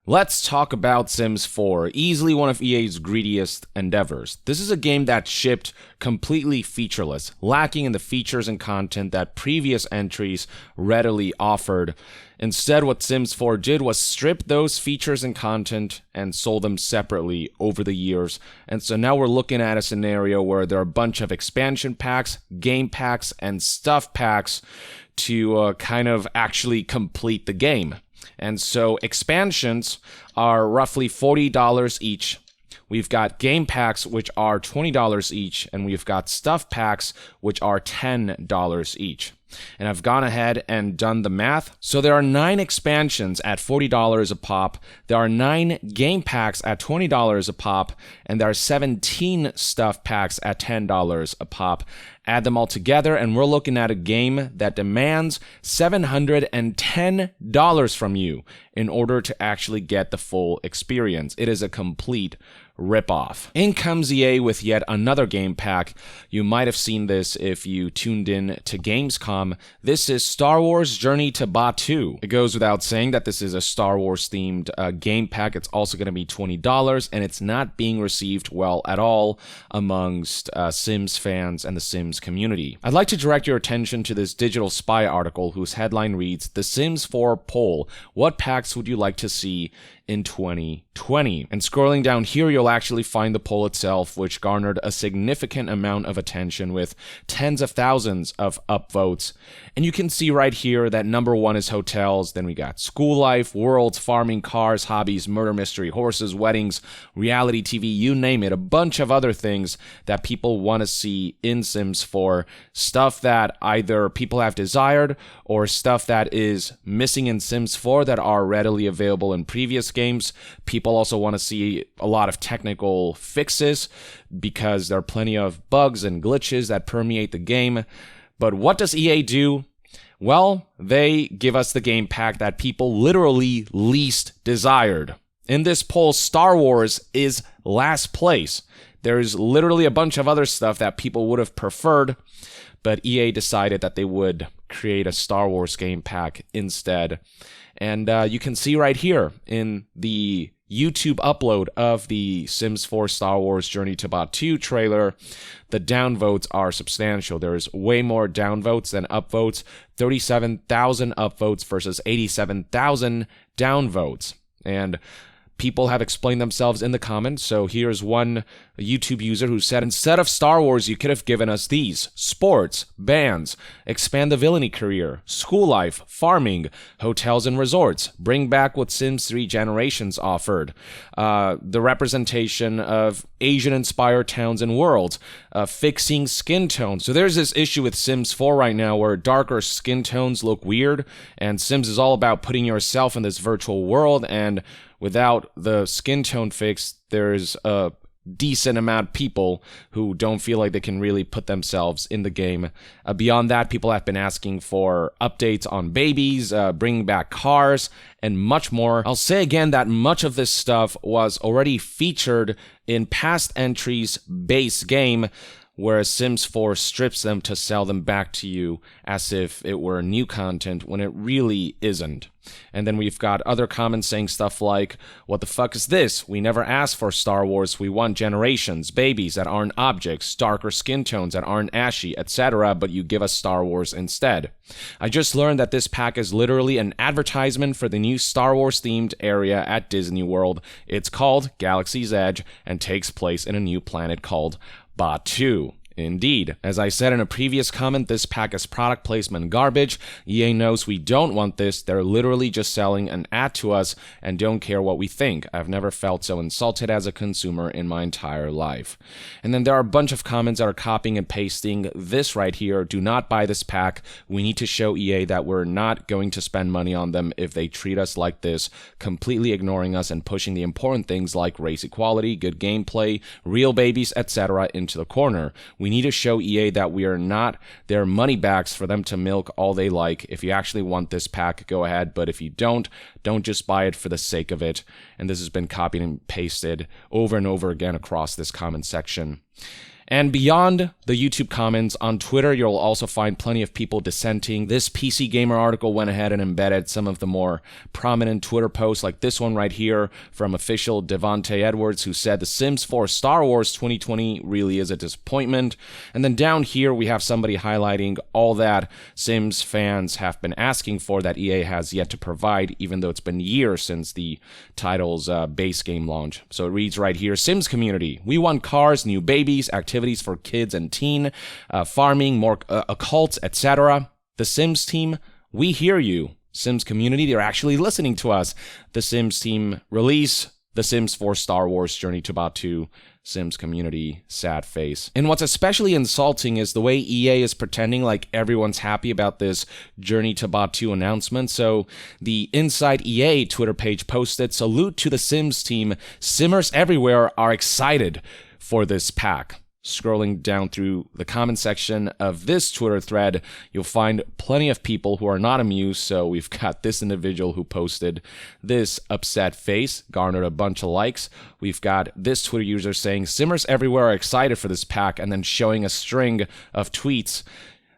Let's talk about Sims 4, easily one of EA's greediest endeavors. This is a game that shipped completely featureless, lacking in the features and content that previous entries readily offered. Instead, what Sims 4 did was strip those features and content and sold them separately over the years. And so now we're looking at a scenario where there are a bunch of expansion packs, game packs, and stuff packs to kind of actually complete the game. And so expansions are roughly $40 each. We've got game packs, which are $20 each, and we've got stuff packs, which are $10 each. And I've gone ahead and done the math. So there are 9 expansions at $40 a pop. There are 9 game packs at $20 a pop, and there are 17 stuff packs at $10 a pop. Add them all together, and we're looking at a game that demands $710 from you in order to actually get the full experience. It is a complete ripoff. In comes EA with yet another game pack. You might have seen this if you tuned in to Gamescom. This is Star Wars Journey to Batuu. It goes without saying that this is a Star Wars themed game pack. It's also going to be $20, and it's not being received well at all amongst Sims fans and the Sims community. I'd like to direct your attention to this Digital Spy article whose headline reads, "The Sims 4 poll, what packs would you like to see in 2020?" And scrolling down here, you'll actually find the poll itself, which garnered a significant amount of attention with tens of thousands of upvotes. And you can see right here that number 1 is hotels, then we got school life, worlds, farming, cars, hobbies, murder mystery, horses, weddings, reality TV, you name it, a bunch of other things that people want to see in Sims 4, stuff that either people have desired or stuff that is missing in Sims 4 that are readily available in previous games. People also want to see a lot of technical fixes because there are plenty of bugs and glitches that permeate the game. But what does EA do? Well, they give us the game pack that people literally least desired. In this poll, Star Wars is last place. There's literally a bunch of other stuff that people would have preferred, but EA decided that they would create a Star Wars game pack instead. And you can see right here in the YouTube upload of the Sims 4 Star Wars Journey to Batuu trailer, the downvotes are substantial. There's way more downvotes than upvotes, 37,000 upvotes versus 87,000 downvotes. And people have explained themselves in the comments. So here's one YouTube user who said, "Instead of Star Wars, you could have given us these: sports, bands, expand the villainy career, school life, farming, hotels and resorts, bring back what Sims 3 Generations offered, the representation of Asian-inspired towns and worlds, fixing skin tones." So there's this issue with Sims 4 right now where darker skin tones look weird, and Sims is all about putting yourself in this virtual world, and without the skin tone fix, there's a decent amount of people who don't feel like they can really put themselves in the game. Beyond that, people have been asking for updates on babies, bringing back cars, and much more. I'll say again that much of this stuff was already featured in past entries' base game, whereas Sims 4 strips them to sell them back to you as if it were new content when it really isn't. And then we've got other comments saying stuff like, "What the fuck is this? We never asked for Star Wars. We want generations, babies that aren't objects, darker skin tones that aren't ashy, etc., but you give us Star Wars instead. I just learned that this pack is literally an advertisement for the new Star Wars themed area at Disney World. It's called Galaxy's Edge and takes place in a new planet called Batuu." Indeed. As I said in a previous comment, this pack is product placement garbage. EA knows we don't want this. They're literally just selling an ad to us and don't care what we think. I've never felt so insulted as a consumer in my entire life. And then there are a bunch of comments that are copying and pasting this right here. "Do not buy this pack. We need to show EA that we're not going to spend money on them if they treat us like this, completely ignoring us and pushing the important things like race equality, good gameplay, real babies, etc. into the corner. We need to show EA that we are not their money backs for them to milk all they like. If you actually want this pack, go ahead, but if you don't just buy it for the sake of it." And this has been copied and pasted over and over again across this comment section. And beyond the YouTube comments, on Twitter, you'll also find plenty of people dissenting. This PC Gamer article went ahead and embedded some of the more prominent Twitter posts, like this one right here from official Devon B, who said, "The Sims 4 Star Wars 2020 really is a disappointment." And then down here, we have somebody highlighting all that Sims fans have been asking for that EA has yet to provide, even though it's been years since the title's base game launch. So it reads right here, "Sims community, we want cars, new babies, activities for kids and teen, farming, more occults, etc. The Sims team, we hear you. Sims community, they're actually listening to us. The Sims team release The Sims 4 Star Wars Journey to Batuu. Sims community, sad face." And what's especially insulting is the way EA is pretending like everyone's happy about this Journey to Batuu announcement. So the Inside EA Twitter page posted, "Salute to the Sims team. Simmers everywhere are excited for this pack." Scrolling down through the comment section of this Twitter thread, you'll find plenty of people who are not amused. So we've got this individual who posted this upset face, garnered a bunch of likes. We've got this Twitter user saying, "Simmers everywhere are excited for this pack," and then showing a string of tweets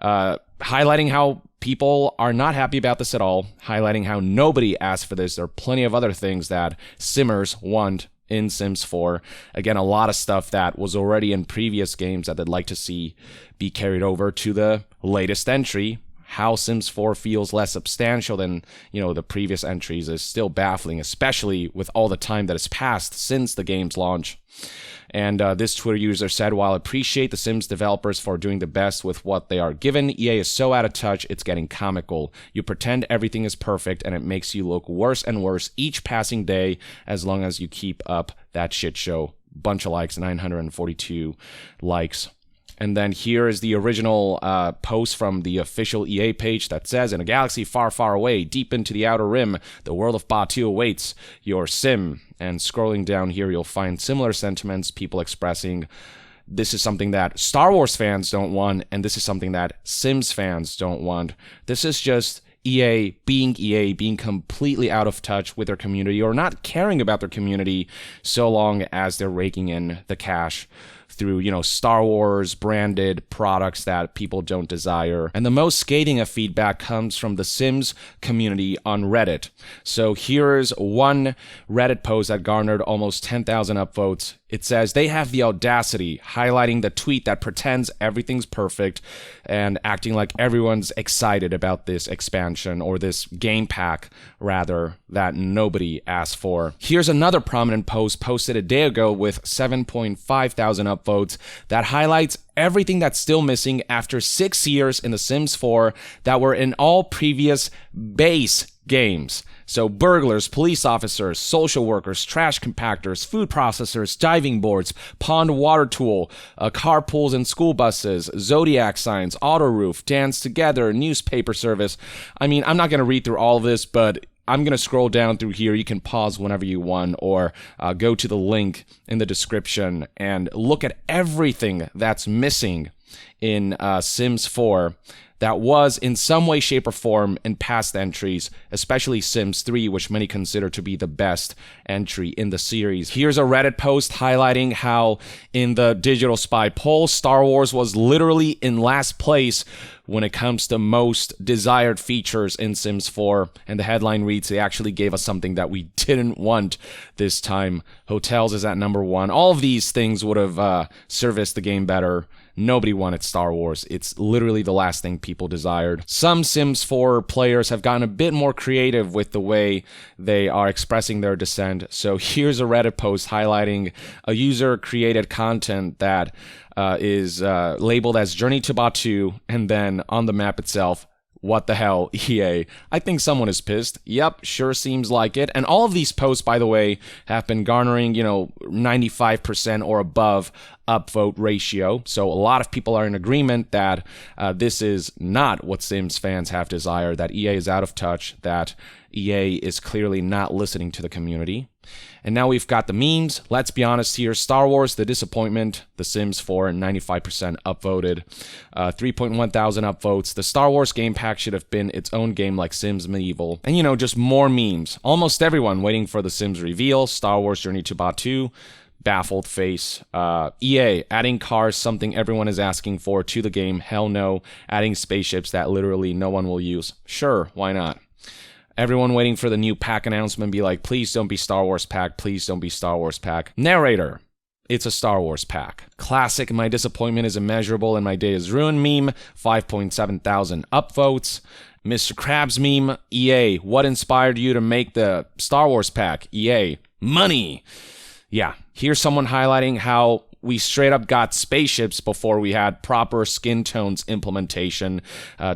highlighting how people are not happy about this at all, highlighting how nobody asked for this. There are plenty of other things that Simmers want in Sims 4. Again, a lot of stuff that was already in previous games that they'd like to see be carried over to the latest entry. How Sims 4 feels less substantial than, the previous entries is still baffling, especially with all the time that has passed since the game's launch. And this Twitter user said, "While I appreciate the Sims developers for doing the best with what they are given, EA is so out of touch, it's getting comical. You pretend everything is perfect, and it makes you look worse and worse each passing day as long as you keep up that shit show." Bunch of likes, 942 likes. And then here is the original post from the official EA page that says, "In a galaxy far, far away, deep into the outer rim, the world of Batuu awaits your sim." And scrolling down here, you'll find similar sentiments, people expressing this is something that Star Wars fans don't want, and this is something that Sims fans don't want. This is just EA, being completely out of touch with their community, or not caring about their community so long as they're raking in the cash through, Star Wars branded products that people don't desire. And the most scathing of feedback comes from the Sims community on Reddit. So here's one Reddit post that garnered almost 10,000 upvotes. It says, "They have the audacity," highlighting the tweet that pretends everything's perfect and acting like everyone's excited about this expansion, or this game pack, rather, that nobody asked for. Here's another prominent post posted a day ago with 7.5 thousand upvotes that highlights everything that's still missing after 6 years in The Sims 4 that were in all previous base games. So burglars, police officers, social workers, trash compactors, food processors, diving boards, pond water tool, carpools and school buses, zodiac signs, auto roof, dance together, newspaper service. I mean, I'm not going to read through all of this, but I'm going to scroll down through here. You can pause whenever you want, or go to the link in the description and look at everything that's missing in Sims 4 that was in some way, shape, or form in past entries, especially Sims 3, which many consider to be the best entry in the series. Here's a Reddit post highlighting how in the Digital Spy poll, Star Wars was literally in last place when it comes to most desired features in Sims 4. And the headline reads, "They actually gave us something that we didn't want this time. Hotels is at number 1. All of these things would have serviced the game better. Nobody wanted Star Wars. It's literally the last thing people desired." Some Sims 4 players have gotten a bit more creative with the way they are expressing their dissent. So here's a Reddit post highlighting a user created content that is labeled as Journey to Batuu, and then on the map itself, "What the hell, EA?" I think someone is pissed. Yep, sure seems like it. And all of these posts, by the way, have been garnering, 95% or above upvote ratio. So a lot of people are in agreement that this is not what Sims fans have desired, that EA is out of touch, that EA is clearly not listening to the community. And now we've got the memes. Let's be honest here. Star Wars, the disappointment. The Sims 4, 95% upvoted. 3.1 thousand upvotes. The Star Wars game pack should have been its own game like Sims Medieval. And just more memes. Almost everyone waiting for the Sims reveal. Star Wars Journey to Batuu. baffled face. EA, adding cars, something everyone is asking for to the game. Hell no. Adding spaceships that literally no one will use. Sure, why not? Everyone waiting for the new pack announcement be like, please don't be Star Wars pack, please don't be Star Wars pack. Narrator, it's a Star Wars pack. Classic, my disappointment is immeasurable and my day is ruined meme, 5.7 thousand upvotes. Mr. Krabs meme, EA, what inspired you to make the Star Wars pack? EA, money. Yeah, here's someone highlighting how we straight up got spaceships before we had proper skin tones implementation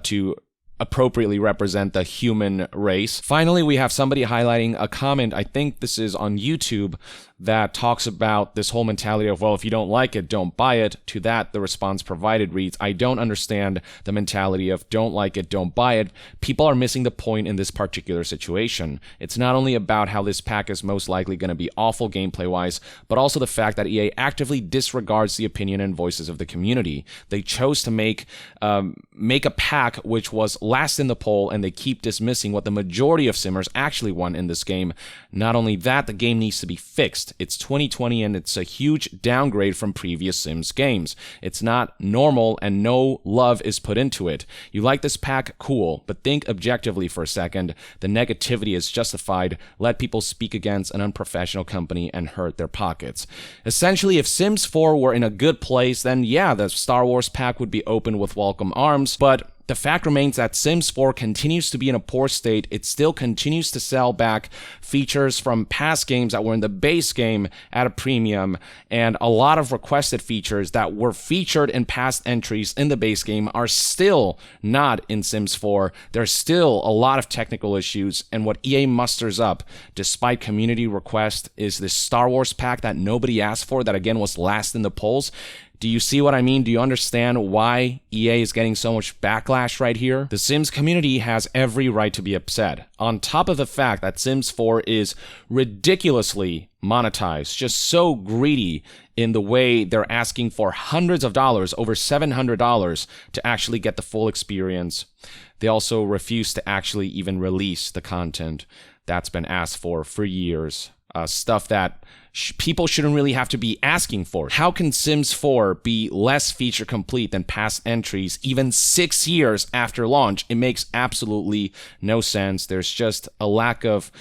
to appropriately represent the human race. Finally, we have somebody highlighting a comment, I think this is on YouTube, that talks about this whole mentality of, well, if you don't like it, don't buy it. To that, the response provided reads, I don't understand the mentality of don't like it, don't buy it. People are missing the point in this particular situation. It's not only about how this pack is most likely going to be awful gameplay-wise, but also the fact that EA actively disregards the opinion and voices of the community. They chose to make a pack which was last in the poll, and they keep dismissing what the majority of simmers actually want in this game. Not only that, the game needs to be fixed. It's 2020 and it's a huge downgrade from previous Sims games. It's not normal and no love is put into it. You like this pack? Cool, but think objectively for a second. The negativity is justified. Let people speak against an unprofessional company and hurt their pockets. Essentially, if Sims 4 were in a good place, then yeah, the Star Wars pack would be open with welcome arms, but the fact remains that Sims 4 continues to be in a poor state. It still continues to sell back features from past games that were in the base game at a premium, and a lot of requested features that were featured in past entries in the base game are still not in Sims 4. There's still a lot of technical issues, and what EA musters up, despite community request, is this Star Wars pack that nobody asked for, that again was last in the polls. Do you see what I mean? Do you understand why EA is getting so much backlash right here? The Sims community has every right to be upset. On top of the fact that Sims 4 is ridiculously monetized, just so greedy in the way they're asking for hundreds of dollars, over $700 to actually get the full experience. They also refuse to actually even release the content that's been asked for years. Stuff that people shouldn't really have to be asking for. How can Sims 4 be less feature complete than past entries even 6 years after launch? It makes absolutely no sense. There's just a lack of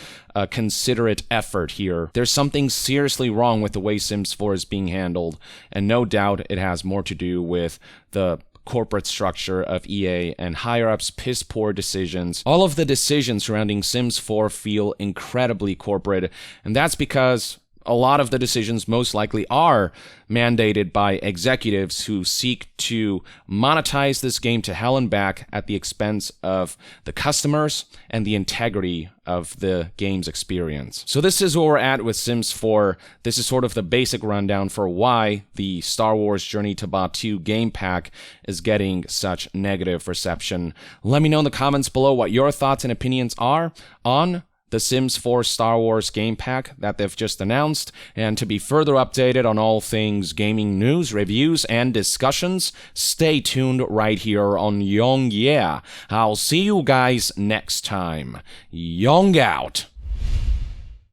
considerate effort here. There's something seriously wrong with the way Sims 4 is being handled, and no doubt it has more to do with the corporate structure of EA and higher-ups' piss-poor decisions. All of the decisions surrounding Sims 4 feel incredibly corporate, and that's because a lot of the decisions most likely are mandated by executives who seek to monetize this game to hell and back at the expense of the customers and the integrity of the game's experience. So this is where we're at with Sims 4. This is sort of the basic rundown for why the Star Wars Journey to Batuu game pack is getting such negative reception. Let me know in the comments below what your thoughts and opinions are on the Sims 4 Star Wars game pack that they've just announced. And to be further updated on all things gaming news, reviews, and discussions, stay tuned right here on Young Yeah. I'll see you guys next time. Young out.